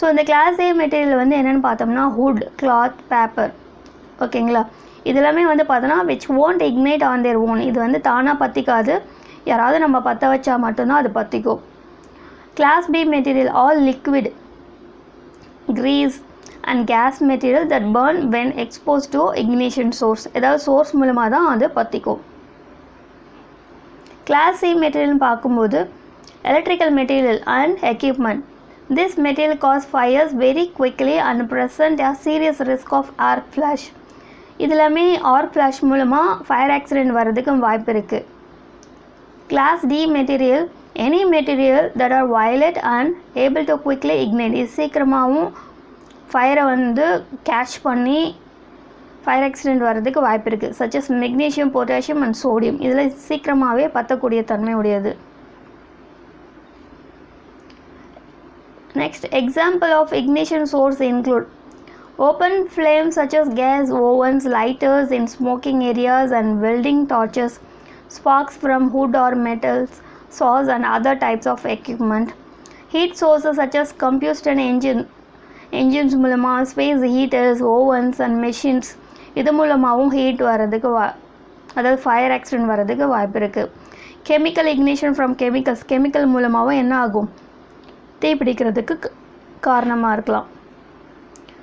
ஸோ இந்த கிளாஸ் ஏ மெட்டீரியல் வந்து என்னென்னு பார்த்தோம்னா ஹுட், கிளாத், பேப்பர். ஓகேங்களா, இதெல்லாமே வந்து பார்த்தோன்னா which won't ignite on their own. இது வந்து தானாக பற்றிக்காது, யாராவது நம்ம பற்ற வச்சா மட்டும்தான் அது பற்றிக்கும். Class B material all liquid, grease and gas material that burn when exposed to ignition source. ஏதாவது சோர்ஸ் மூலமாக தான் அது பற்றிக்கும். கிளாஸ் சி மெட்டீரியல்னு பார்க்கும்போது electrical material and equipment. This material cause fires very quickly and present a serious risk of arc flash. இதெல்லாமே ஆர்க் ஃப்ளாஷ் மூலமாக ஃபயர் ஆக்சிடெண்ட் வர்றதுக்கு வாய்ப்பு இருக்குது. Class D material any material that are volatile and able to quickly ignite. இது சீக்கிரமாகவும் ஃபயரை வந்து கேட்ச் பண்ணி ஃபயர் ஆக்சிடெண்ட் வர்றதுக்கு வாய்ப்பு இருக்குது. சச்சஸ் மெக்னீஷியம், பொட்டாசியம் அண்ட் சோடியம். இதில் சீக்கிரமாகவே பற்றக்கூடிய தன்மை உடையது. Next, example of ignition source include open flames such as gas, ovens, lighters in smoking areas and welding torches, sparks from wood or metals, saws and other types of equipment. Heat sources such as combustion engines மூலமா, space heaters, ovens and machines. இது மூலமாகவும் ஹீட் வர்றதுக்கு அதாவது ஃபயர் ஆக்சிடெண்ட் வர்றதுக்கு வாய்ப்பு இருக்குது. Chemical ignition from chemicals. Chemical மூலமாகவும் என்ன ஆகும், தீப்பிடிக்கிறதுக்கு காரணமாக இருக்கலாம்.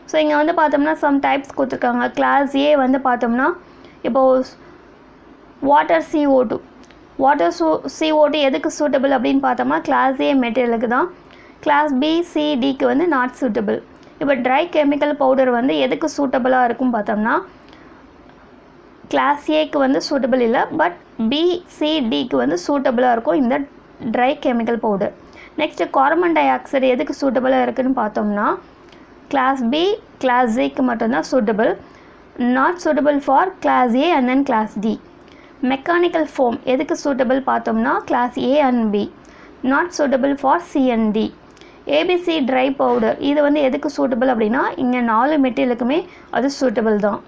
ஸோ இங்கே வந்து பார்த்தோம்னா சம் டைப்ஸ் கொடுத்துருக்காங்க. கிளாஸ் ஏ வந்து பார்த்தோம்னா இப்போது வாட்டர் CO2. வாட்டர் CO2 எதுக்கு சூட்டபிள் அப்படின்னு பார்த்தோம்னா கிளாஸ் ஏ மெட்டீரியலுக்கு தான். கிளாஸ் பி, சி, டிக்கு வந்து நாட் சூட்டபிள். இப்போ ட்ரை கெமிக்கல் பவுடர் வந்து எதுக்கு சூட்டபிளாக இருக்கும் பார்த்தோம்னா கிளாஸ் ஏக்கு வந்து சூட்டபிள் இல்லை, பட் பி, சி, டிக்கு வந்து சூட்டபிளாக இருக்கும் இந்த dry chemical powder. Next carbon dioxide எதுக்கு சூட்டபிளாக இருக்குதுன்னு பார்த்தோம்னா கிளாஸ் பி, கிளாஸ் ஜேக்கு மட்டும்தான் suitable. Not suitable for class A and then class D. Mechanical foam எதுக்கு சூட்டபிள் பார்த்தோம்னா class A and B. Not suitable for C and D. ABC dry powder இது வந்து எதுக்கு சூட்டபிள் அப்படின்னா இங்கே 4 மெட்டீரியலுக்குமே அது சூட்டபிள் தான்.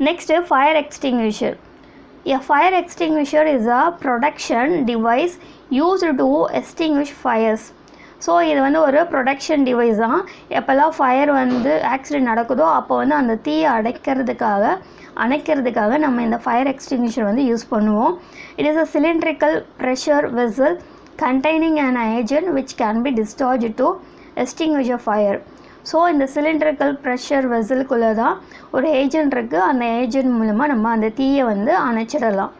Next fire extinguisher. A fire extinguisher is a production device used to extinguish fires. So இது வந்து ஒரு ப்ரொடக்ஷன் டிவைஸ் தான். எப்போல்லாம் ஃபயர் வந்து ஆக்சிடெண்ட் நடக்குதோ அப்போ வந்து அந்த தீயை அணைக்கிறதுக்காக நம்ம இந்த ஃபயர் எக்ஸ்டிங்விஷர் வந்து யூஸ் பண்ணுவோம். It is a cylindrical pressure vessel containing an agent which can be discharged to extinguish a fire. So இந்த சிலிண்ட்ரிக்கல் ப்ரெஷர் வெசலுக்குள்ளே தான் ஒரு ஏஜென்ட் இருக்குது. அந்த ஏஜென்ட் மூலமாக நம்ம அந்த தீயை வந்து அணைச்சிடலாம்.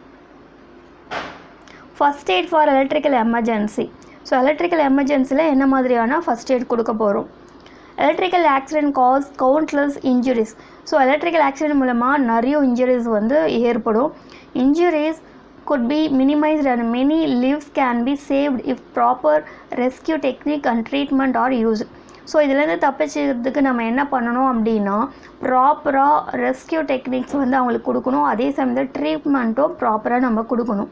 First aid for electrical emergency. So எலக்ட்ரிக்கல் எமர்ஜென்சியில் என்ன மாதிரியான ஃபஸ்ட் எய்ட் கொடுக்க போகிறோம். Electrical accident cause countless injuries. So electrical accident மூலமாக நிறைய இன்ஜுரிஸ் வந்து ஏற்படும். Injuries could be minimized and many lives can be saved if proper rescue technique and treatment are used. So இதுலேருந்து தப்பிச்சுக்கிறதுக்கு நம்ம என்ன பண்ணணும் அப்படின்னா ப்ராப்பராக ரெஸ்கியூ டெக்னிக்ஸ் வந்து அவங்களுக்கு கொடுக்கணும். அதே சமயத்தில் ட்ரீட்மெண்ட்டும் ப்ராப்பராக நம்ம கொடுக்கணும்.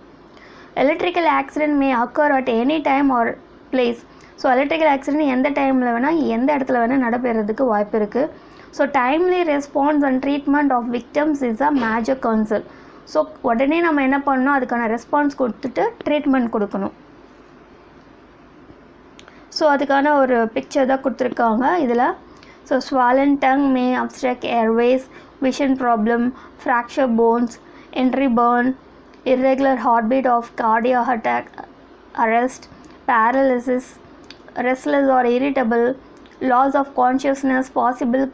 Electrical accident may occur at any time or place. So electrical accident எந்த டைமில் வேணால் எந்த இடத்துல வேணால் நடைபெறதுக்கு வாய்ப்பு இருக்குது. So timely response and treatment of victims is a major concern. So உடனே நம்ம என்ன பண்ணணும், அதுக்கான ரெஸ்பான்ஸ் கொடுத்துட்டு ட்ரீட்மெண்ட் கொடுக்கணும். ஸோ அதுக்கான ஒரு பிக்சர் தான் கொடுத்துருக்காங்க இதில். So swollen tongue may obstruct airways, vision problem, fracture bones, entry burn, irregular heartbeat of cardiac attack, arrest, paralysis, restless or irritable, loss of consciousness, possible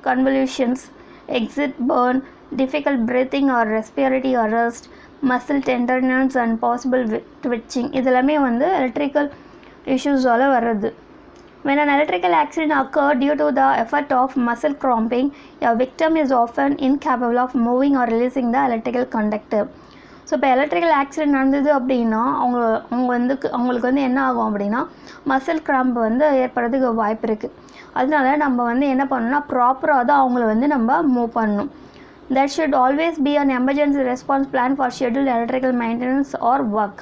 convulsions, exit burn, difficult breathing or respiratory arrest, muscle tenderness and possible twitching. இதெல்லாமே வந்து எலக்ட்ரிக்கல் இஷ்யூஸால் வருது. When an electrical accident occurs due to the effect of muscle cramping, a victim is often incapable of moving or releasing the electrical conductor. So இப்போ எலக்ட்ரிக்கல் ஆக்சிடென்ட் நடந்தது அப்படின்னா அவங்களுக்கு வந்து என்ன ஆகும் அப்படின்னா மசில் கிராம்ப் வந்து ஏற்படுறதுக்கு வாய்ப்பு இருக்குது. அதனால நம்ம வந்து என்ன பண்ணணும்னா ப்ராப்பராக தான் அவங்கள வந்து நம்ம மூவ் பண்ணணும். There should always be an emergency response plan for scheduled electrical maintenance or work.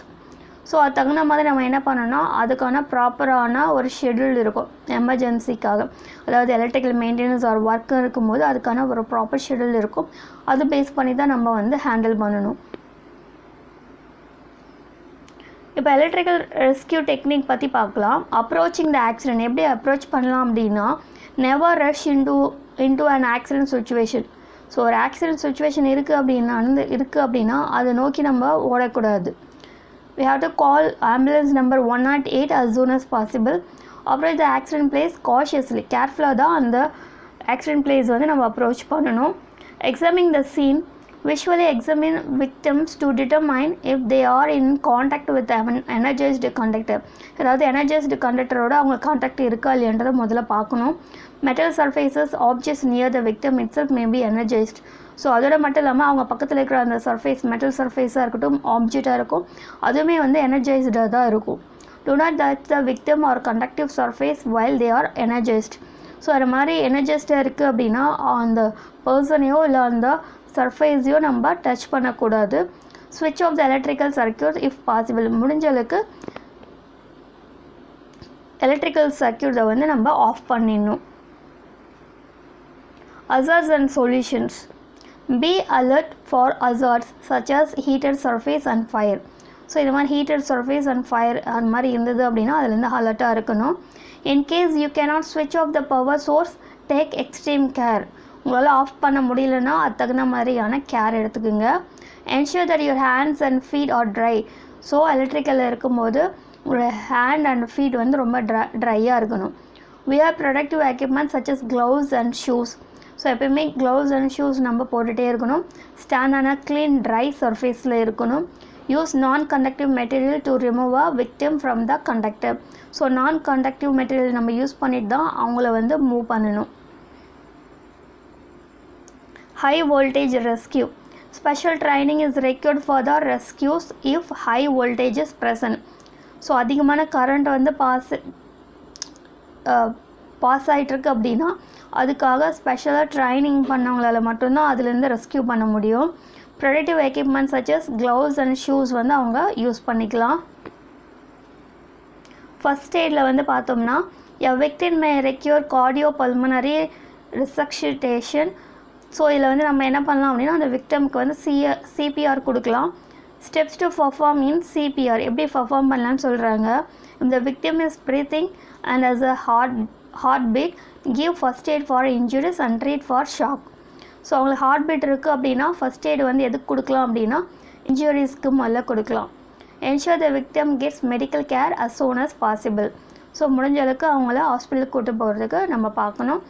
So அது தகுந்த மாதிரி நம்ம என்ன பண்ணோன்னா அதுக்கான ப்ராப்பரான ஒரு ஷெட்யூல் இருக்கும் எமர்ஜென்சிக்காக. அதாவது எலக்ட்ரிக்கல் மெயின்டெனன்ஸ் ஒரு ஒர்க் இருக்கும்போது அதுக்கான ஒரு ப்ராப்பர் ஷெட்யூல் இருக்கும். அது பேஸ் பண்ணி தான் நம்ம வந்து ஹேண்டில் பண்ணணும். இப்போ எலக்ட்ரிக்கல் ரெஸ்கியூ டெக்னிக் பற்றி பார்க்கலாம். அப்ரோச்சிங் த ஆக்சிடென்ட் எப்படி அப்ரோச் பண்ணலாம் அப்படின்னா, never rush into an accident situation. So ஒரு ஆக்சிடென்ட் சுச்சுவேஷன் இருக்குது அப்படின்னா அதை நோக்கி நம்ம ஓடக்கூடாது. We have to call ambulance number 108 as soon as possible. Approach the accident place cautiously. Carefully தான் அந்த accident place வந்து நம்ம approach பண்ணணும். Examine the scene. Visually examine victims to determine if they are in contact with an energized conductor. அதாவது energized conductorோட அவங்க கான்டாக்ட் இருக்கா இல்லையன்றதை முதல்ல பார்க்கணும். Metal surfaces, objects near the victim itself may be energized. So அதோட மட்டும் இல்லாமல் அவங்க பக்கத்தில் இருக்கிற அந்த சர்ஃபேஸ், மெட்டல் சர்ஃபேஸாக இருக்கட்டும், ஆப்ஜெக்டாக இருக்கும், அதுவுமே வந்து எனர்ஜைஸ்டாக தான் இருக்கும். Do not touch the victim or conductive surface while they are energized. So அது மாதிரி எனர்ஜைஸ்டாக இருக்குது அப்படின்னா அந்த பர்சனையோ இல்லை அந்த சர்ஃபேஸையோ நம்ம டச் பண்ணக்கூடாது. ஸ்விட்ச் off the electrical circuit if possible. முடிஞ்சளவுக்கு எலக்ட்ரிக்கல் சர்க்யூட்டை வந்து நம்ம ஆஃப் பண்ணிடணும். Hazards and solutions. Be alert for hazards such as heated surface and fire. So இது மாதிரி heated surface and fire அந்த மாதிரி இருந்தது அப்படின்னா அதுலேருந்து அலர்ட்டாக இருக்கணும். In case you cannot switch off the power source, take extreme care. உங்களால் ஆஃப் பண்ண முடியலன்னா அது தகுந்த மாதிரியான கேர் எடுத்துக்கோங்க. Ensure that your hands and feet are dry. So எலக்ட்ரிக்கலில் இருக்கும்போது உங்களோட ஹேண்ட் அண்ட் ஃபீட் வந்து ரொம்ப ட்ரையாக இருக்கணும். Wear protective equipment such as gloves and shoes. So எப்போயுமே க்ளவுஸ் அண்ட் ஷூஸ் நம்ம போட்டுகிட்டே இருக்கணும். ஸ்டாண்டான க்ளீன் ட்ரை சர்ஃபேஸில் இருக்கணும். யூஸ் நான் conductive material to remove a victim from the conductor. So நான் கண்டக்டிவ் மெட்டீரியல் நம்ம யூஸ் பண்ணிட்டு தான் அவங்கள வந்து மூவ் பண்ணணும். High voltage rescue. Special training is required for the rescues if high voltage is present. So அதிகமான கரண்ட் வந்து பாஸ் ஆகிட்டுருக்கு அப்படின்னா அதுக்காக ஸ்பெஷலாக ட்ரைனிங் பண்ணவங்களால் மட்டும்தான் அதுலேருந்து ரெஸ்கியூ பண்ண முடியும். Protective equipment such as gloves and shoes வந்து அவங்க யூஸ் பண்ணிக்கலாம். ஃபஸ்ட் எய்டில் வந்து பார்த்தோம்னா a victim may require cardiopulmonary resuscitation. So இதில் வந்து நம்ம என்ன பண்ணலாம் அப்படின்னா அந்த விக்டமுக்கு வந்து சிபிஆர் கொடுக்கலாம். Steps to perform in CPR எப்படி பர்ஃபார்ம் பண்ணலான்னு சொல்கிறாங்க. இந்த victim is breathing and as a heartbeat, give first aid for injuries and treat for shock. So அவங்களுக்கு ஹார்ட் பீட் இருக்குது அப்படின்னா ஃபஸ்ட் எய்டு வந்து எதுக்கு கொடுக்கலாம் அப்படின்னா இன்ஜுரிஸ்க்கு முதல்ல கொடுக்கலாம். ensure the victim gets medical care as soon as possible. So முடிஞ்ச அளவுக்கு அவங்கள ஹாஸ்பிட்டலுக்கு கூட்டு போகிறதுக்கு நம்ம பார்க்கணும்.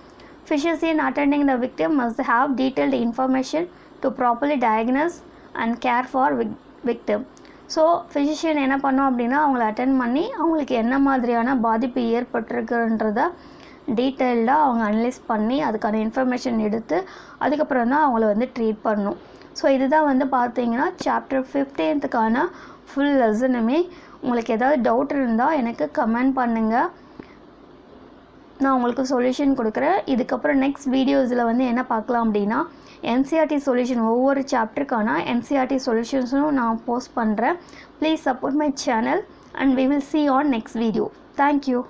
physician attending the victim must have detailed information to properly diagnose and care for victim. So physician என்ன பண்ணோம் அப்படின்னா அவங்கள அட்டென்ட் பண்ணி அவங்களுக்கு என்ன மாதிரியான பாதிப்பு ஏற்பட்டிருக்குன்றத டீட்டெயில்டாக அவங்க அனலைஸ் பண்ணி அதுக்கான இன்ஃபர்மேஷன் எடுத்து அதுக்கப்புறம் தான் அவங்கள வந்து ட்ரீட் பண்ணணும். ஸோ இதுதான் வந்து பார்த்தீங்கன்னா சாப்டர் 15க்கான ஃபுல் லெசனுமே. உங்களுக்கு ஏதாவது டவுட் இருந்தால் எனக்கு கமெண்ட் பண்ணுங்கள், நான் உங்களுக்கு சொல்யூஷன் கொடுக்குறேன். இதுக்கப்புறம் நெக்ஸ்ட் வீடியோஸில் வந்து என்ன பார்க்கலாம் அப்படின்னா NCERT சொல்யூஷன், ஒவ்வொரு சாப்டருக்கான NCERT சொல்யூஷன்ஸும் நான் போஸ்ட் பண்ணுறேன். Please support my channel and we will see you on next video. Thank you.